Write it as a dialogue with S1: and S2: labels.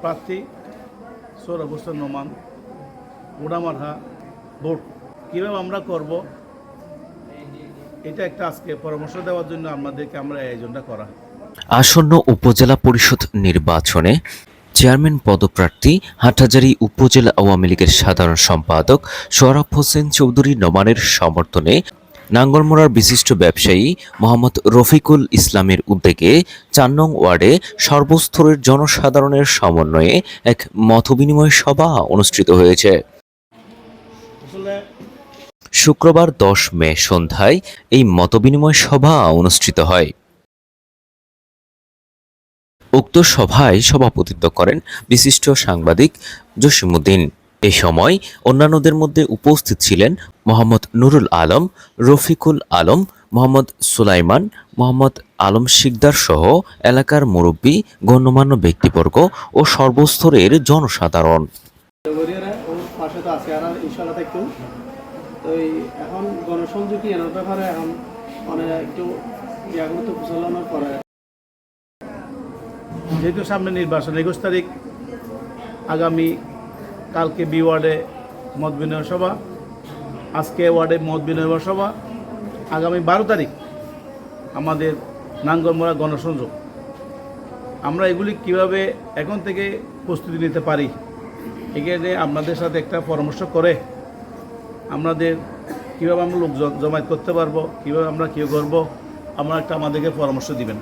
S1: প্রার্থী সোহরাব হোসেন নোমান গোড়ামারহা ভোট কীভাবে আমরা করব, এটা একটা আজকে পরামর্শ দেওয়ার জন্য আমরা এই আয়োজনটা করা।
S2: আসন্ন উপজেলা পরিষদ নির্বাচনে চেয়ারম্যান পদপ্রার্থী হাটহাজারী উপজেলা আওয়ামী লীগের সাধারণ সম্পাদক সোহরাব হোসেন চৌধুরী নোমানের সমর্থনে নাঙ্গলমোড়ার বিশিষ্ট ব্যবসায়ী মোহাম্মদ রফিকুল ইসলামের উদ্যোগে ৪ নং ওয়ার্ডে সর্বস্তরের জনসাধারণের সমন্বয়ে এক মতবিনিময় সভা অনুষ্ঠিত হয়েছে। শুক্রবার ১০ মে সন্ধ্যায় এই মতবিনিময় সভা অনুষ্ঠিত হয়। উক্ত সভায় সভাপতিত্ব করেন বিশিষ্ট সাংবাদিক জসিমউদ্দিন। এ সময় অন্যান্যদের মধ্যে উপস্থিত ছিলেন মোহাম্মদ নুরুল আলম, রফিকুল আলম, মোহাম্মদ সুলাইমান, মোহাম্মদ আলম শিকদার সহ এলাকার মুরব্বী, গণ্যমান্য ব্যক্তিবর্গ ও সর্বস্তরের জনসাধারণ।
S3: এখন গণসংযোগী এর ব্যাপারে এখন মানে একটু জাগ্রত প্রচলনের পরে
S1: যেহেতু সামনে নির্বাচন ২১ তারিখ, আগামী কালকে বি ওয়ার্ডে মত বিনিময় সভা, আজকে ওয়ার্ডে মত বিনিময় সভা, আগামী ১২ তারিখ আমাদের নাঙ্গলমোড়া গণসংযোগ। আমরা এগুলি কিভাবে এখন থেকে প্রস্তুতি নিতে পারি, এখানে আপনাদের সাথে একটা পরামর্শ করে আমাদের কীভাবে আমরা লোক জমায়েত করতে পারবো, কীভাবে আমরা কী করবো, আমরা একটা আমাদেরকে পরামর্শ দিবেন।